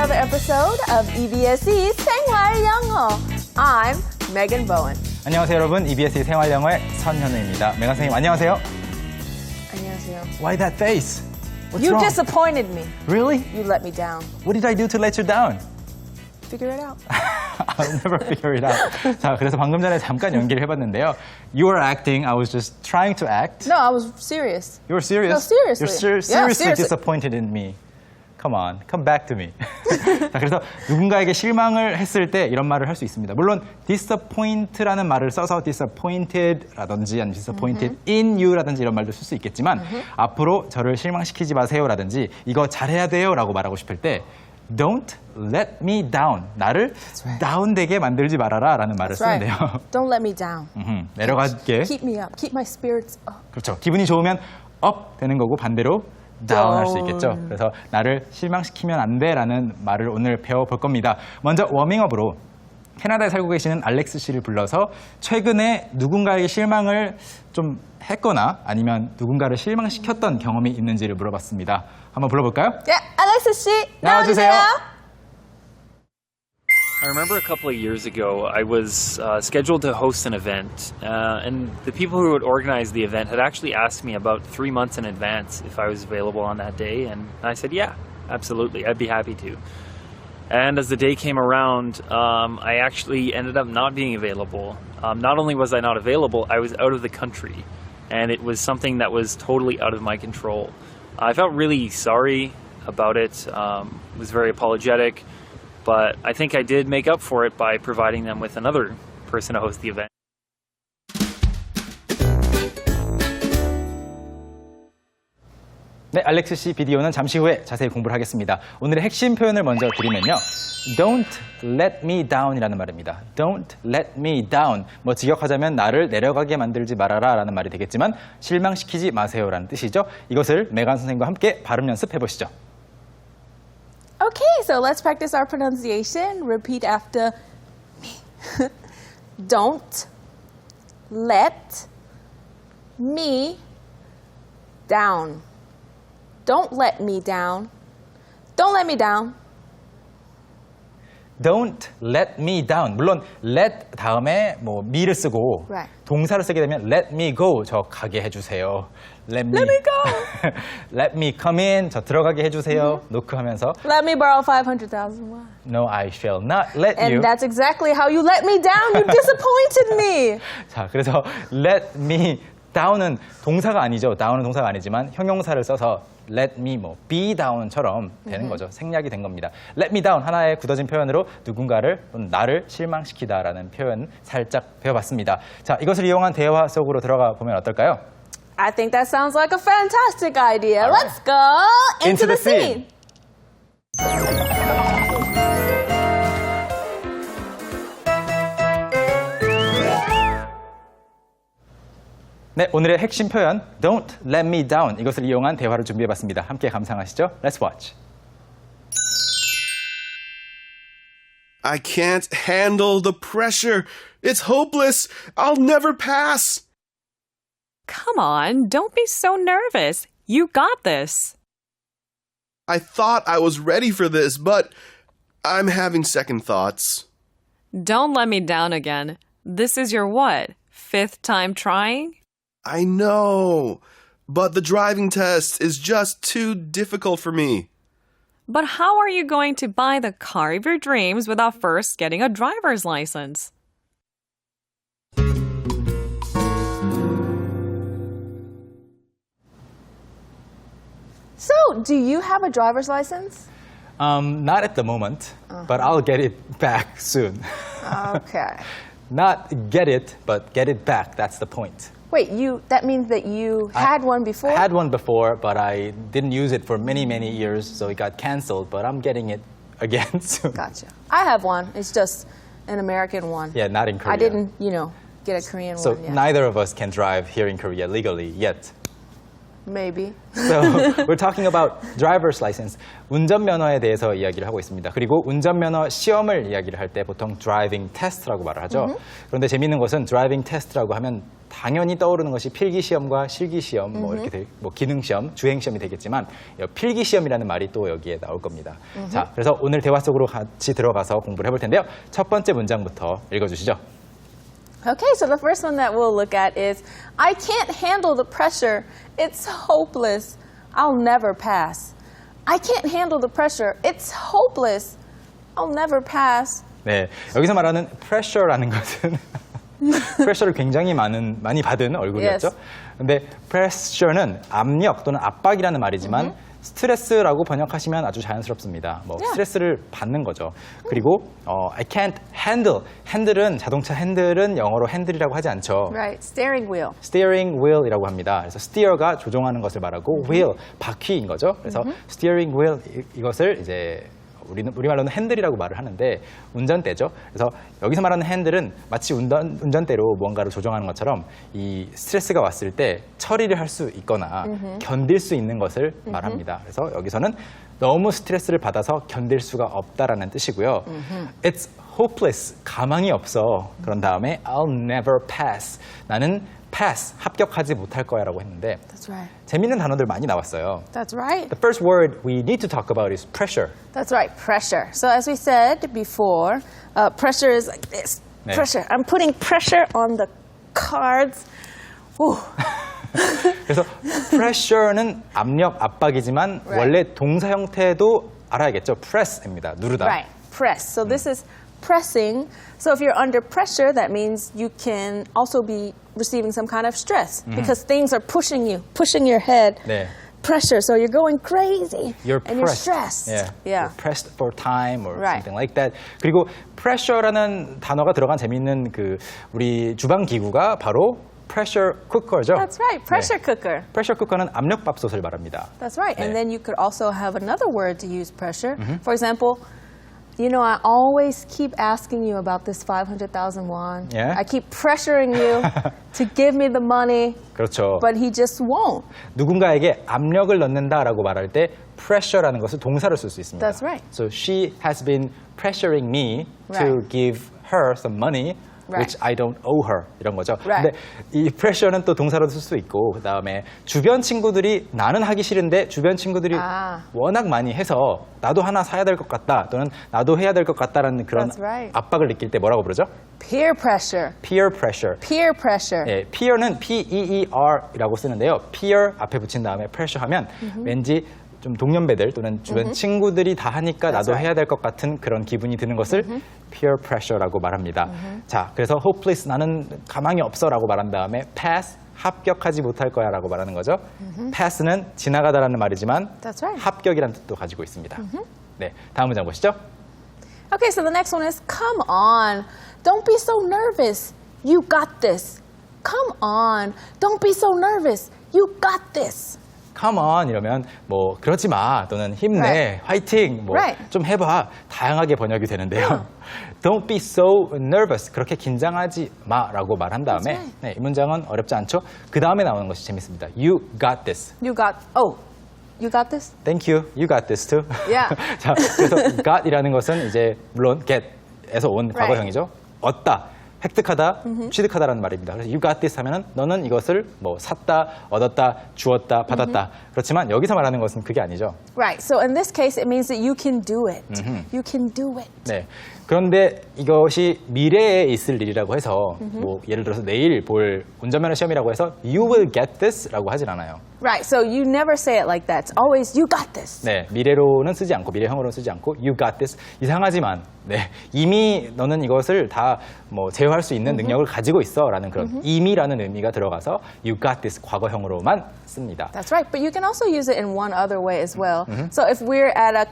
another episode of EBS의 생활 영어. I'm Megan Bowen. 안녕하세요 여러분, EBS의 생활 영어의 선현우입니다. 메간 선생님 안녕하세요. 안녕하세요. Why that face? What's You wrong? disappointed me. Really? You let me down. What did I do to let you down? Figure it out. I'll never figure it out. 자, 그래서 방금 전에 잠깐 연기를 해봤는데요. You were acting, I was just trying to act. No, I was serious. You were serious? No, seriously. You're Yeah, seriously seriously. disappointed in me. Come on, come back to me. 자, 그래서 누군가에게 실망을 했을 때 이런 말을 할 수 있습니다. 물론 disappoint라는 말을 써서 disappointed라든지 아니면 disappointed in you라든지 이런 말도 쓸 수 있겠지만 앞으로 저를 실망시키지 마세요라든지 이거 잘해야 돼요라고 말하고 싶을 때 Don't let me down. 나를 다운되게 만들지 말아라 라는 말을 That's right. 쓰는데요. Don't let me down. 내려가게. Keep me up. Keep my spirits up. 그렇죠. 기분이 좋으면 up 되는 거고 반대로 down 할 수 있겠죠. 그래서 나를 실망시키면 안 돼라는 말을 오늘 배워볼 겁니다. 먼저 워밍업으로 캐나다에 살고 계시는 알렉스 씨를 불러서 최근에 누군가에게 실망을 좀 했거나 아니면 누군가를 실망시켰던 경험이 있는지를 물어봤습니다. 한번 불러볼까요? Yeah, Alexis 씨, 나와주세요. I remember a couple of years ago, I was scheduled to host an event, and the people who would organize the event had actually asked me about 3 months in advance if I was available on that day, and I said, yeah, absolutely, I'd be happy to. And as the day came around, I actually ended up not being available. Not only was I not available, I was out of the country, and it was something that was totally out of my control. I felt really sorry about it, was very apologetic, but I think I did make up for it by providing them with another person to host the event. 네, 알렉스 씨 비디오는 잠시 후에 자세히 공부를 하겠습니다. 오늘의 핵심 표현을 먼저 드리면요. Don't let me down 이라는 말입니다. Don't let me down. 뭐 직역하자면 나를 내려가게 만들지 말아라 라는 말이 되겠지만 실망시키지 마세요 라는 뜻이죠. 이것을 메간 선생님과 함께 발음 연습해 보시죠. Okay, so let's practice our pronunciation. Repeat after me. Don't let me down. Don't let me down. Don't let me down. Don't let me down. 물론 let 다음에 뭐 me를 쓰고 Right. 동사를 쓰게 되면 let me go. 저 가게 해주세요. Let me go. let me come in. 저 들어가게 해주세요. 노크하면서 Let me borrow 500,000 won. No, I shall not let And you. that's exactly how you let me down. You disappointed me. 자, 그래서 let me down은 동사가 아니죠. down은 동사가 아니지만 형용사를 써서 let me 뭐 be down처럼 되는 거죠. 생략이 된 겁니다. let me down 하나의 굳어진 표현으로 누군가를 또는 나를 실망시키다라는 표현 살짝 배워봤습니다. 자, 이것을 이용한 대화 속으로 들어가 보면 어떨까요? I think that sounds like a fantastic idea. All right. Let's go into the scene. 네, 오늘의 핵심 표현 Don't let me down 이것을 이용한 대화를 준비해봤습니다. 함께 감상하시죠. Let's watch. I can't handle the pressure. It's hopeless. I'll never pass. Come on, don't be so nervous. You got this. I thought I was ready for this, but I'm having second thoughts. Don't let me down again. This is your what? 5th time trying? I know, but the driving test is just too difficult for me. But how are you going to buy the car of your dreams without first getting a driver's license? So, do you have a driver's license? Not at the moment, but I'll get it back soon. Okay. Not get it, but get it back. That's the point. Wait, that means that you had one before? I had one before, but I didn't use it for many, many years, so it got canceled, but I'm getting it again soon. Gotcha. I have one. It's just an American one. Yeah, not in Korea. I didn't, get a Korean So one yet. neither of us can drive here in Korea legally yet. Maybe. So we're talking about driver's license. 운전면허에 대해서 이야기를 하고 있습니다. 그리고 운전면허 시험을 이야기를 할 때 보통 driving test라고 말을 하죠. 그런데 재미있는 것은 driving test라고 하면 당연히 떠오르는 것이 필기시험과 실기시험, 뭐 이렇게 뭐 기능시험, 주행시험이 되겠지만 필기시험이라는 말이 또 여기에 나올 겁니다. 자, 그래서 오늘 대화 속으로 같이 들어가서 공부를 해볼 텐데요. 첫 번째 문장부터 읽어주시죠. Okay, so the first one that we'll look at is I can't handle the pressure. It's hopeless. I'll never pass. I can't handle the pressure. It's hopeless. I'll never pass. 네, 여기서 말하는 pressure라는 것은 프레셔를 굉장히 많이 받은 얼굴이었죠. Yes. 근데 pressure는 압력 또는 압박이라는 말이지만 스트레스라고 번역하시면 아주 자연스럽습니다. 뭐 스트레스를 받는 거죠. 그리고 I can't handle. 핸들은 자동차 핸들은 영어로 핸들이라고 하지 않죠. Right, steering wheel. steering wheel이라고 합니다. 그래서 steer가 조종하는 것을 말하고 wheel 바퀴인 거죠. 그래서 steering wheel 이것을 이제 우리말로는 핸들이라고 말을 하는데 운전대죠. 그래서 여기서 말하는 핸들은 마치 운전대로 무언가를 조정하는 것처럼 이 스트레스가 왔을 때 처리를 할 수 있거나 견딜 수 있는 것을 말합니다. 그래서 여기서는 너무 스트레스를 받아서 견딜 수가 없다라는 뜻이고요. It's hopeless. 가망이 없어. 그런 다음에 I'll never pass. 나는 pass, 합격하지 못할 거야라고 했는데 That's right. 재밌는 단어들 많이 나왔어요. That's right. The first word we need to talk about is pressure. That's right, pressure. So as we said before, pressure is like this. 네. Pressure. I'm putting pressure on the cards. Ooh. 그래서 pressure는 압력, 압박이지만 Right. 원래 동사 형태도 알아야겠죠. press입니다. 누르다. Right, press. So this is pressing. So if you're under pressure, that means you can also be receiving some kind of stress because things are pushing you, pushing your head. 네. Pressure. So you're going crazy You're and pressed. you're stressed. Yeah. Yeah. You're pressed for time or Right. something like that. 그리고 pressure라는 단어가 들어간 재미있는 그 우리 주방 기구가 바로 pressure cooker죠. That's right, pressure cooker. pressure cooker는 압력밥솥을 말합니다. That's right. And 네. then you could also have another word to use pressure. For example, you know, I always keep asking you about this 500,000 won. Yeah. I keep pressuring you to give me the money, 그렇죠. but he just won't. 누군가에게 압력을 넣는다라고 말할 때 pressure라는 것을 동사로 쓸 수 있습니다. That's right. So she has been pressuring me to Right. give her some money which Right. I don't owe her 이런 거죠. Right. 근데 이 pressure는 또 동사로 쓸 수 있고 그다음에 주변 친구들이 나는 하기 싫은데 주변 친구들이 워낙 많이 해서 나도 하나 사야 될 것 같다 또는 나도 해야 될 것 같다라는 그런 That's right. 압박을 느낄 때 뭐라고 부르죠? Peer pressure. peer pressure. Peer pressure. 예, peer는 P-E-E-R이라고 쓰는데요. peer 앞에 붙인 다음에 pressure 하면 왠지 좀 동년배들 또는 주변 친구들이 다 하니까 나도 right. 해야 될 것 같은 그런 기분이 드는 것을 peer pressure라고 말합니다. 자, 그래서 hopeless 나는 가망이 없어라고 말한 다음에 pass 합격하지 못할 거야라고 말하는 거죠. pass는 지나가다라는 말이지만 That's right. 합격이라는 뜻도 가지고 있습니다. 네, 다음 문장 보시죠. Okay, so the next one is come on. Don't be so nervous. You got this. Come on. Don't be so nervous. You got this. Come on 이러면 뭐 그러지 마 또는 힘내, Right. 화이팅 뭐 Right. 좀 해봐 다양하게 번역이 되는데요. Don't be so nervous 그렇게 긴장하지 마라고 말한 다음에 That's right. 네, 이 문장은 어렵지 않죠? 그 다음에 나오는 것이 재밌습니다. You got this. You got this? Thank you. You got this too. Yeah. 자, 그래서 got이라는 것은 이제 물론 get에서 온 Right. 과거형이죠. 얻다. 획득하다, 취득하다라는 말입니다. 그래서 you got this 하면은 너는 이것을 뭐 샀다, 얻었다, 주었다, 받았다. 그렇지만 여기서 말하는 것은 그게 아니죠. Right. So in this case, it means that you can do it. You can do it. 네. 그런데 이것이 미래에 있을 일이라고 해서 뭐 예를 들어서 내일 볼 운전면허 시험이라고 해서 you will get this라고 하진 않아요. Right. So you never say it like that. It's always you got this. 네, 미래로는 쓰지 않고 미래형으로는 쓰지 않고 you got this. 이상하지만 네, 이미 너는 이것을 다 뭐 제어할 수 있는 능력을 가지고 있어라는 그런 이미라는 의미가 들어가서 you got this 과거형으로만 씁니다. That's right. But you can also use it in one other way as well. So if we're at a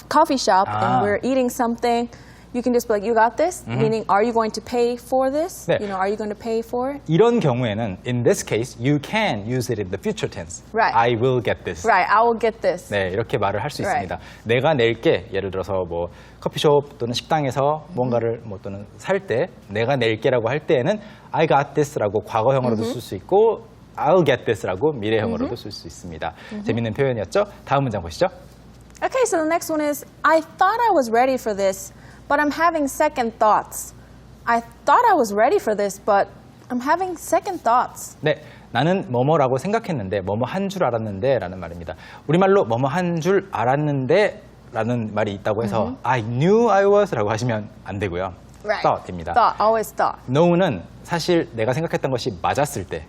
coffee shop and we're eating something, you can just be like, you got this? Meaning, are you going to pay for this? 네. You know, are you going to pay for it? 이런 경우에는 in this case you can use it in the future tense. Right. I will get this. Right. I will get this. 네, 이렇게 말을 할 수 Right. 있습니다. 내가 낼게. 예를 들어서 뭐 커피숍 또는 식당에서 뭔가를 뭐 또는 살 때 내가 낼게라고 할 때에는 I got this라고 과거형으로도 쓸 수 있고 I'll get this라고 미래형으로도 쓸 수 있습니다. 재밌는 표현이었죠? 다음 문장 보시죠. Okay, so the next one is I thought I was ready for this, but I'm having second thoughts. I thought I was ready for this, but I'm having second thoughts. 네, 나는 뭐뭐라고 생각했는데 뭐뭐 한 줄 알았는데 라는 말입니다. 우리말로 뭐뭐 한 줄 알았는데 라는 말이 있다고 해서 I knew I was 라고 하시면 안 되고요. thought입니다. Thought, always thought. know는 사실 내가 생각했던 것이 맞았을 때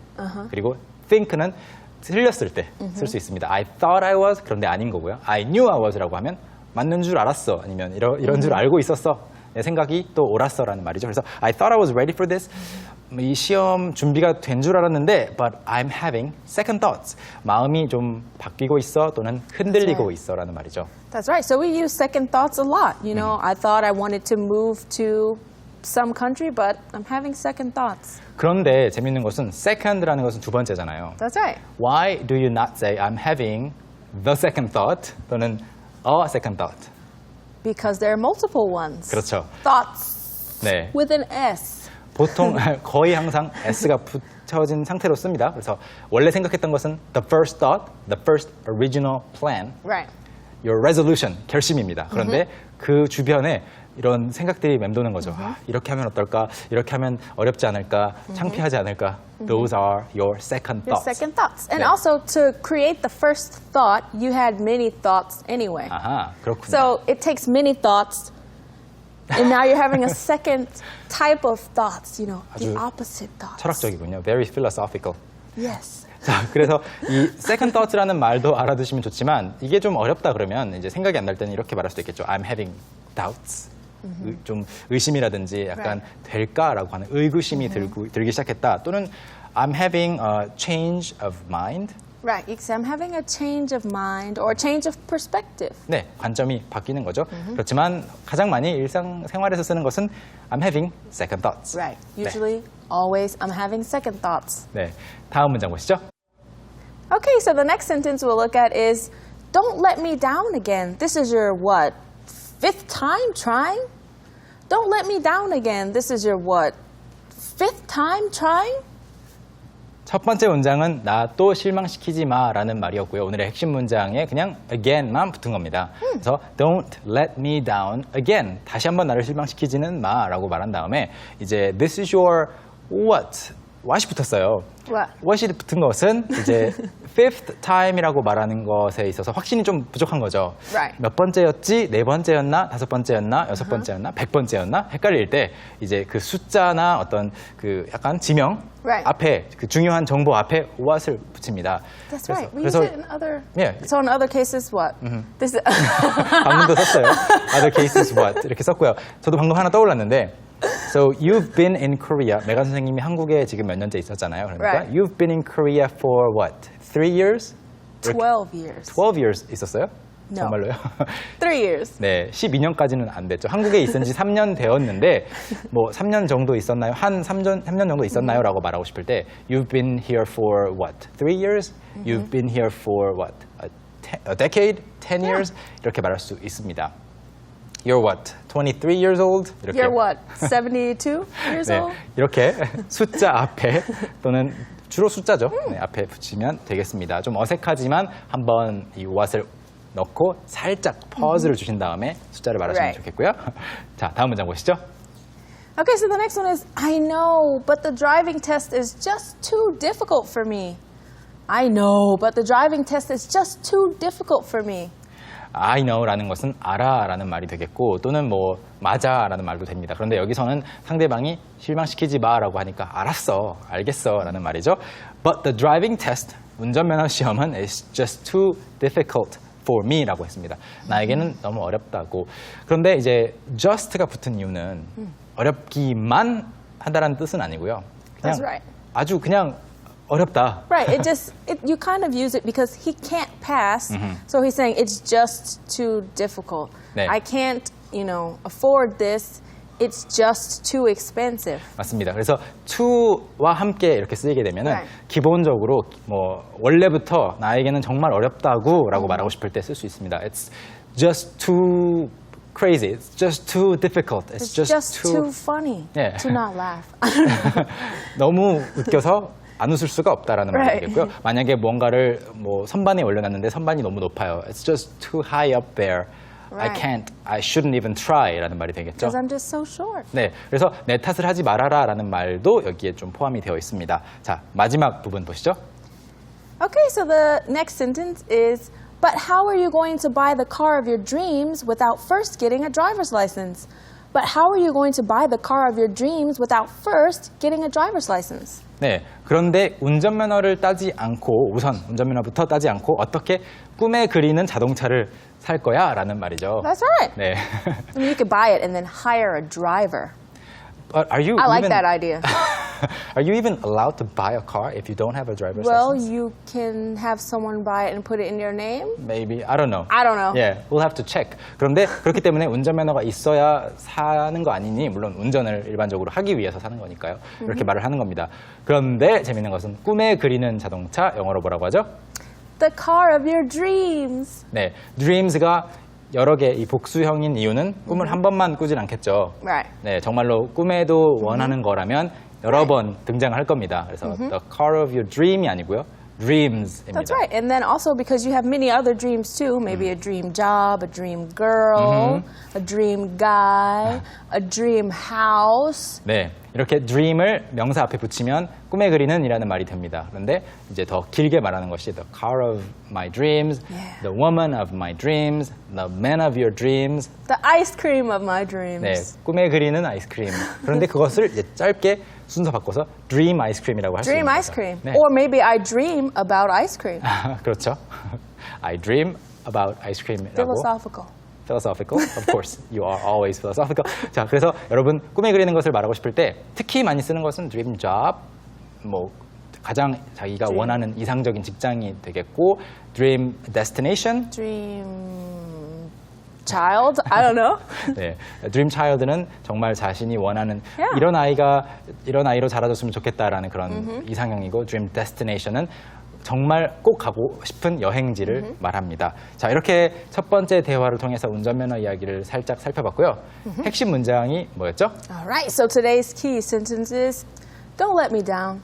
그리고 think는 틀렸을 때 쓸 수 있습니다. I thought I was 그런데 아닌 거고요. I knew I was라고 하면 맞는 줄 알았어 아니면 이런 줄 알고 있었어 내 생각이 또 옳았어라는 말이죠. 그래서 I thought I was ready for this. 이 시험 준비가 된 줄 알았는데 but I'm having second thoughts. 마음이 좀 바뀌고 있어 또는 흔들리고 있어라는 말이죠. That's right. So we use second thoughts a lot. You know, I thought I wanted to move to some country, but I'm having second thoughts. 그런데 재밌는 것은 second라는 것은 두 번째잖아요. That's right. Why do you not say I'm having the second thought 또는 a second thought? Because there are multiple ones. 그렇죠. Thoughts 네. with an S. 보통 거의 항상 s가 붙여진 상태로 씁니다. 그래서 원래 생각했던 것은 the first thought, the first original plan, Right. your resolution, 결심입니다. 그런데 그 주변에 이런 생각들이 맴도는 거죠. 아, 이렇게 하면 어떨까? 이렇게 하면 어렵지 않을까? 창피하지 않을까? Those are your second Your thoughts. second thoughts. And 네. also to create the first thought, you had many thoughts anyway. 아하, 그렇군요. So it takes many thoughts, and now you're having a second type of thoughts, you know, the 아주 opposite thoughts. 철학적이군요. Very philosophical. Yes. 자, 그래서 이 second thought라는 말도 알아두시면 좋지만 이게 좀 어렵다 그러면 이제 생각이 안 날 때는 이렇게 말할 수도 있겠죠. I'm having doubts. 좀 의심이라든지 약간 될까라고 하는 의구심이 들기 시작했다. 또는 I'm having a change of mind. Right. Because I'm having a change of mind or a change of perspective. 네, 관점이 바뀌는 거죠. 그렇지만 가장 많이 일상생활에서 쓰는 것은 I'm having second thoughts. Right. Usually, always, I'm having second thoughts. 네, 다음 문장 보시죠. Okay, so the next sentence we'll look at is don't let me down again. This is your what? Fifth time trying? Don't let me down again. This is your what? Fifth time trying? 첫 번째 문장은 나 또 실망시키지 마라는 말이었고요. 오늘의 핵심 문장에 그냥 again만 붙은 겁니다. 그래서 don't let me down again. 다시 한번 나를 실망시키지는 마라고 말한 다음에 이제 this is your what? what이 붙었어요. What? what이 붙은 것은 이제 fifth time이라고 말하는 것에 있어서 확신이 좀 부족한 거죠. Right. 몇 번째였지? 네 번째였나? 다섯 번째였나? 여섯 번째였나? 100번째였나? 헷갈릴 때 이제 그 숫자나 어떤 그 약간 지명 Right. 앞에 그 중요한 정보 앞에 what을 붙입니다. That's right. We 그래서 use it in other. 예. So in other cases, what? This is. 방금도 썼어요. Other cases what 이렇게 썼고요. 저도 방금 하나 떠올랐는데 So you've been in Korea. 메가 선생님이 한국에 지금 몇 년째 있었잖아요. 그러니까 Right. You've been in Korea for what? 3 years? 12 years. 12 years 있었어요? No. 정말로요? 3 years. 네, 12년까지는 안 됐죠. 한국에 있은 지 3년 되었는데 뭐 3년 정도 있었나요? 한 3년 정도 있었나요? 라고 말하고 싶을 때 You've been here for what? 3 years? You've been here for what? A decade? 10 years? 이렇게 말할 수 있습니다. You're what? 23 years old? 이렇게. You're what? 72 years 네, old? 이렇게 숫자 앞에 또는 주로 숫자죠. 네, 앞에 붙이면 되겠습니다. 좀 어색하지만 한번 이 what을 넣고 살짝 퍼즈를 주신 다음에 숫자를 말하시면 Right. 좋겠고요. 자, 다음 문장 보시죠. Okay, so the next one is I know, but the driving test is just too difficult for me. I know, but the driving test is just too difficult for me. I know라는 것은 알아라는 말이 되겠고 또는 뭐 맞아라는 말도 됩니다. 그런데 여기서는 상대방이 실망시키지 마라고 하니까 알았어, 알겠어라는 말이죠. But the driving test, 운전면허 시험은 is just too difficult for me라고 했습니다. 나에게는 너무 어렵다고. 그런데 이제 just가 붙은 이유는 어렵기만 하다라는 뜻은 아니고요. 그냥 That's right. 아주 그냥 어렵다. Right, you kind of use it because he can't pass. So he's saying it's just too difficult. 네. I can't, afford this. It's just too expensive. 맞습니다. 그래서 to와 함께 이렇게 쓰이게 되면은 Right. 기본적으로 뭐 원래부터 나에게는 정말 어렵다고라고 말하고 싶을 때 쓸 수 있습니다. It's just too crazy. It's just too difficult. It's It's just too funny 예. to not laugh. 너무 웃겨서 안 웃을 수가 없다라는 Right. 말이겠고요. 만약에 뭔가를 뭐 선반에 올려놨는데 선반이 너무 높아요. It's just too high up there. I Right. can't, I shouldn't even try라는 말이 되겠죠. Because I'm just so short. 네, 그래서 내 탓을 하지 말아라라는 말도 여기에 좀 포함이 되어 있습니다. 자, 마지막 부분 보시죠. Okay, so the next sentence is, but how are you going to buy the car of your dreams without first getting a driver's license? But how are you going to buy the car of your dreams without first getting a driver's license? 네, 그런데 운전면허를 따지 않고 우선 운전면허부터 따지 않고 어떻게 꿈에 그리는 자동차를 살 거야라는 말이죠. That's right. 네. I mean, you could buy it and then hire a driver. But are you I like even, that idea. Are you even allowed to buy a car if you don't have a driver's Well, license? you can have someone buy it and put it in your name. Maybe I don't know. I don't know. Yeah, we'll have to check. 그런데 그렇기 때문에 운전면허가 있어야 사는 거 아니니 물론 운전을 일반적으로 하기 위해서 사는 거니까요. 이렇게 말을 하는 겁니다. 그런데 재밌는 것은 꿈에 그리는 자동차 영어로 뭐라고 하죠? The car of your dreams. 네, dreams가 여러 개 이 복수형인 이유는 꿈을 한 번만 꾸진 않겠죠. Right. 네, 정말로 꿈에도 원하는 거라면 여러 번 등장할 겁니다. 그래서 the car of your dream이 아니고요, dreams입니다. That's right. And then also because you have many other dreams too, maybe a dream job, a dream girl, a dream guy, a dream house. 네, 이렇게 dream을 명사 앞에 붙이면 꿈에 그리는 이라는 말이 됩니다. 그런데 이제 더 길게 말하는 것이 the car of my dreams, the woman of my dreams, the man of your dreams. The ice cream of my dreams. 네, 꿈에 그리는 아이스크림. 그런데 그것을 이제 짧게 순서 바꿔서 dream 아이스크림이라고 할 수 있는 Dream 거죠. ice cream. 네. Or maybe I dream about ice cream. 그렇죠. I dream about ice cream이라고. Philosophical. Philosophical, of course. You are always philosophical. 자, 그래서 여러분 꿈에 그리는 것을 말하고 싶을 때 특히 많이 쓰는 것은 dream job, 뭐 가장 자기가 원하는 이상적인 직장이 되겠고, dream destination. Dream child. I don't know. 네, dream child는 정말 자신이 원하는 Yeah. 이런 아이로 자라줬으면 좋겠다라는 그런 이상형이고, dream destination은 정말 꼭 가고 싶은 여행지를 말합니다. 자, 이렇게 첫 번째 대화를 통해서 운전면허 이야기를 살짝 살펴봤고요. 핵심 문장이 뭐였죠? All right. So today's key sentence is, don't let me down.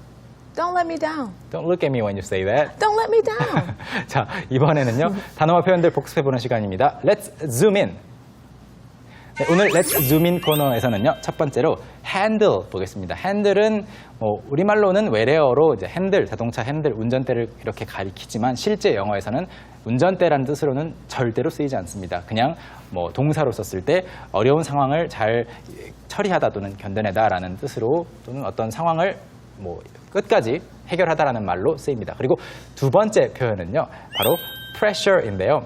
Don't let me down. Don't look at me when you say that. Don't let me down. 자, 이번에는요. 단어와 표현들 복습해보는 시간입니다. Let's zoom in. 네, 오늘 Let's zoom in 코너에서는요. 첫 번째로 handle 보겠습니다. handle은 우리말로는 외래어로 이제 핸들, 자동차 핸들, 운전대를 이렇게 가리키지만 실제 영어에서는 운전대라는 뜻으로는 절대로 쓰이지 않습니다. 그냥 동사로 썼을 때 어려운 상황을 잘 처리하다 또는 견뎌내다라는 뜻으로 또는 어떤 상황을 끝까지 해결하다라는 말로 쓰입니다. 그리고 두 번째 표현은요, 바로 pressure인데요.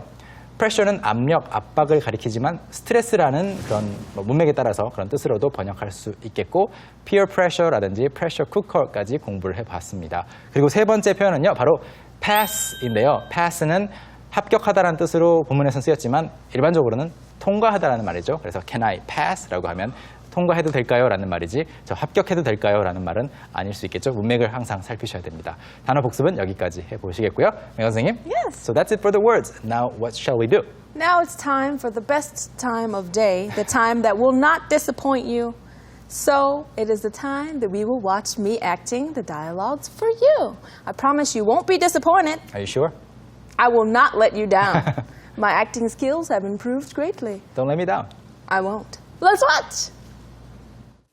pressure는 압력, 압박을 가리키지만 스트레스라는 그런 문맥에 따라서 그런 뜻으로도 번역할 수 있겠고, peer pressure라든지 pressure cooker까지 공부를 해봤습니다. 그리고 세 번째 표현은요, 바로 pass인데요. pass는 합격하다라는 뜻으로 본문에서는 쓰였지만 일반적으로는 통과하다라는 말이죠. 그래서 can I pass라고 하면 통과해도 될까요? 라는 말이지 저 합격해도 될까요? 라는 말은 아닐 수 있겠죠. 문맥을 항상 살피셔야 됩니다. 단어 복습은 여기까지 해보시겠고요. 명 선생님? Yes. So that's it for the words. Now what shall we do? Now it's time for the best time of day, the time that will not disappoint you. So it is the time that we will watch me acting the dialogues for you. I promise you won't be disappointed. Are you sure? I will not let you down. My acting skills have improved greatly. Don't let me down. I won't. Let's watch.